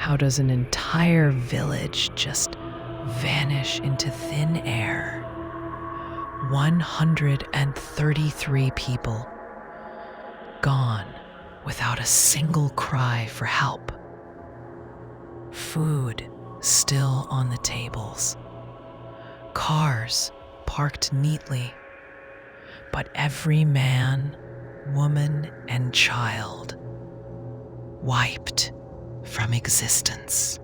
How does an entire village just vanish into thin air? 133 people gone without a single cry for help. Food still on the tables. Cars parked neatly. But every man, woman, and child wiped from existence.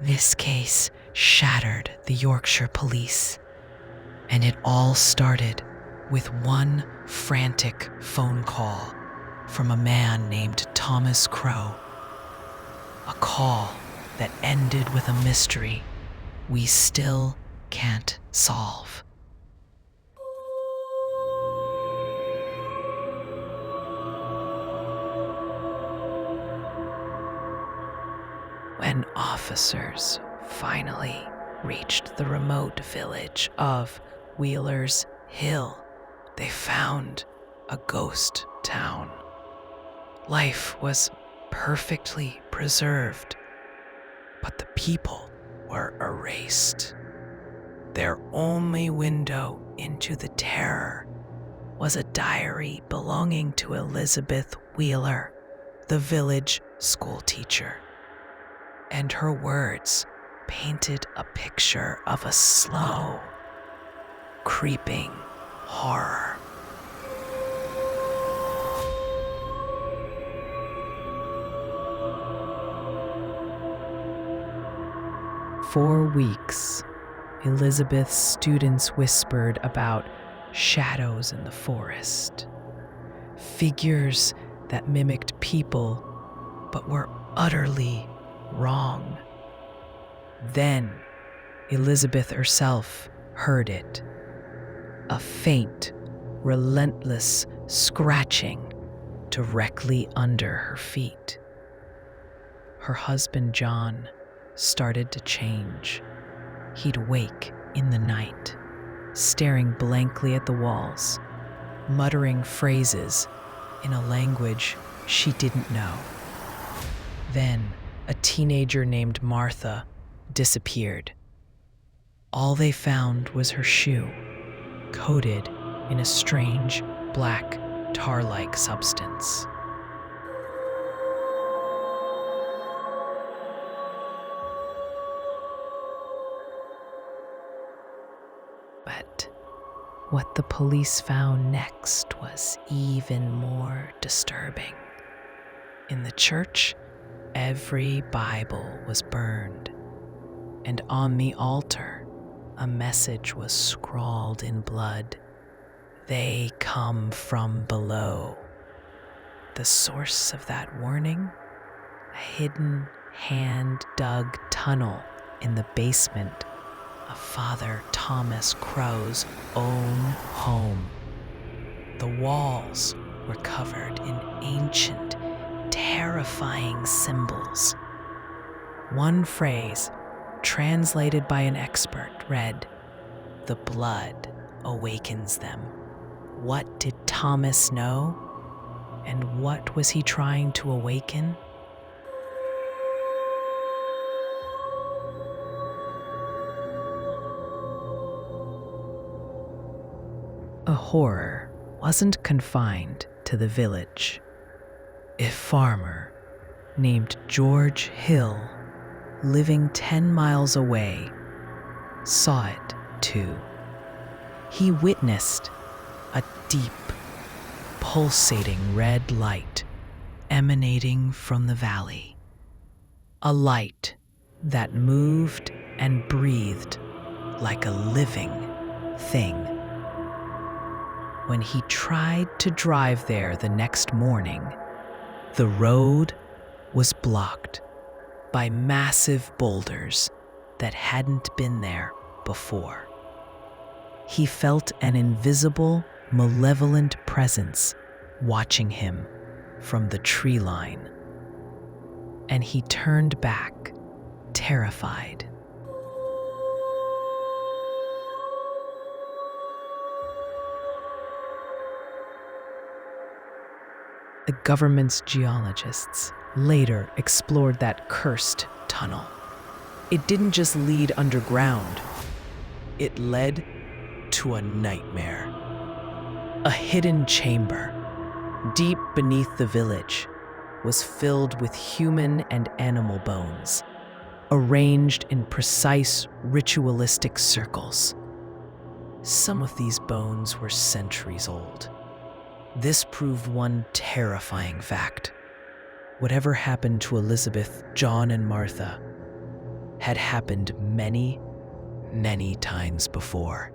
This case shattered the Yorkshire Police, and it all started with one frantic phone call from a man named Thomas Crow. A call that ended with a mystery we still can't solve. When officers finally reached the remote village of Wheeler's Hill, they found a ghost town. Life was perfectly preserved, but the people were erased. Their only window into the terror was a diary belonging to Elizabeth Wheeler, the village schoolteacher. And her words painted a picture of a slow, creeping horror. For weeks, Elizabeth's students whispered about shadows in the forest, figures that mimicked people but were utterly wrong. Then Elizabeth herself heard it, a faint, relentless scratching directly under her feet. Her husband John started to change. He'd wake in the night, staring blankly at the walls, muttering phrases in a language she didn't know. Then a teenager named Martha disappeared. All they found was her shoe, coated in a strange black tar-like substance. But what the police found next was even more disturbing. In the church, every Bible was burned, and on the altar, a message was scrawled in blood. They come from below. The source of that warning? A hidden, hand-dug tunnel in the basement of Father Thomas Crow's own home. The walls were covered in ancient, terrifying symbols. One phrase, translated by an expert, read, "The blood awakens them." What did Thomas know? And what was he trying to awaken? A horror wasn't confined to the village. A farmer named George Hill, living 10 miles away, saw it too. He witnessed a deep, pulsating red light emanating from the valley. A light that moved and breathed like a living thing. When he tried to drive there the next morning, the road was blocked by massive boulders that hadn't been there before. He felt an invisible, malevolent presence watching him from the tree line, and he turned back, terrified. The government's geologists later explored that cursed tunnel. It didn't just lead underground, it led to a nightmare. A hidden chamber, deep beneath the village, was filled with human and animal bones, arranged in precise ritualistic circles. Some of these bones were centuries old. This proved one terrifying fact. Whatever happened to Elizabeth, John, and Martha had happened many, many times before.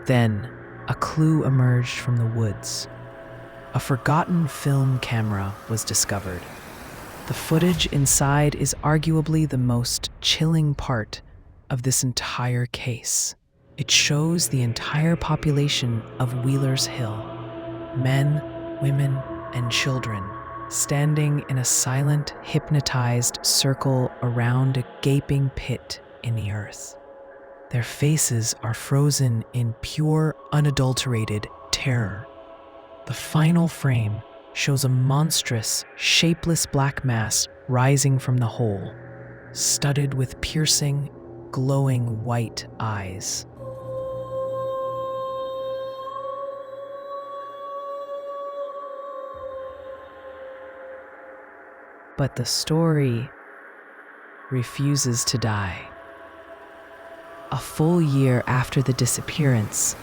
Then, a clue emerged from the woods. A forgotten film camera was discovered. The footage inside is arguably the most chilling part of this entire case. It shows the entire population of Wheeler's Hill, men, women, and children, standing in a silent, hypnotized circle around a gaping pit in the earth. Their faces are frozen in pure, unadulterated terror. The final frame shows a monstrous, shapeless black mass rising from the hole, studded with piercing, glowing white eyes. But the story refuses to die. A full year after the disappearance,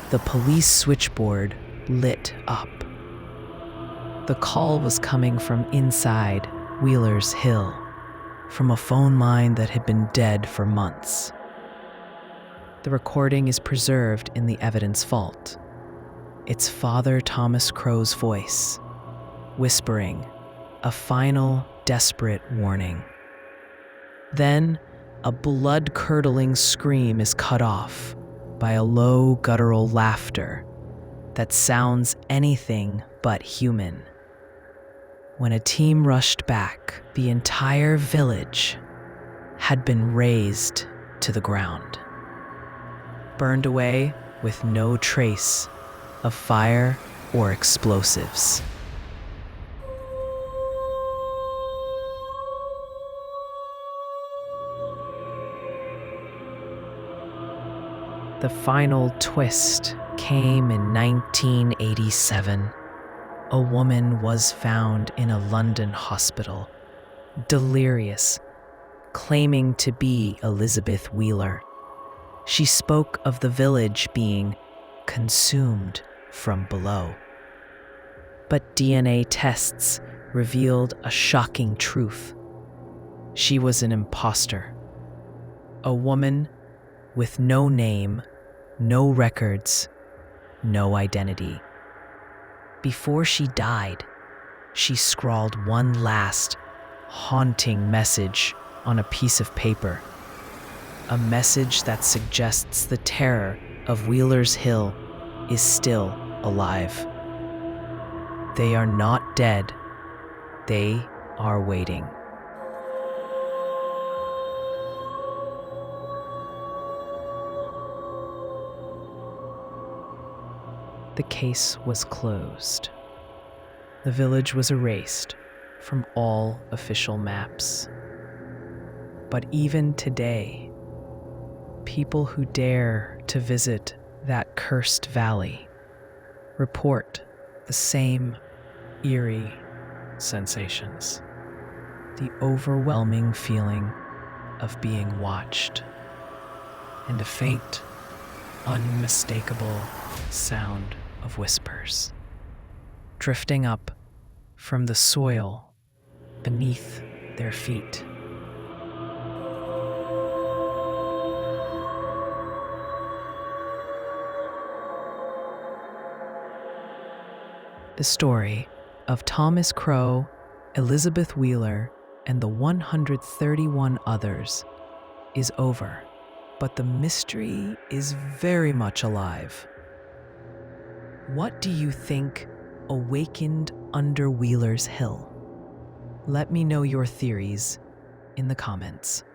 the police switchboard lit up. The call was coming from inside Wheeler's Hill, from a phone line that had been dead for months. The recording is preserved in the evidence vault. It's Father Thomas Crow's voice, whispering a final, desperate warning. Then, a blood-curdling scream is cut off by a low, guttural laughter that sounds anything but human. When a team rushed back, the entire village had been razed to the ground, burned away with no trace of fire or explosives. The final twist came in 1987. A woman was found in a London hospital, delirious, claiming to be Elizabeth Wheeler. She spoke of the village being consumed from below. But DNA tests revealed a shocking truth. She was an imposter, a woman with no name, no records, no identity. Before she died, she scrawled one last, haunting message on a piece of paper. A message that suggests the terror of Wheeler's Hill is still alive. They are not dead. They are waiting. The case was closed. The village was erased from all official maps. But even today, people who dare to visit that cursed valley report the same eerie sensations. The overwhelming feeling of being watched, and a faint, unmistakable sound of whispers drifting up from the soil beneath their feet. The story of Thomas Crow, Elizabeth Wheeler, and the 131 others is over, but the mystery is very much alive. What do you think awakened under Wheeler's Hill? Let me know your theories in the comments.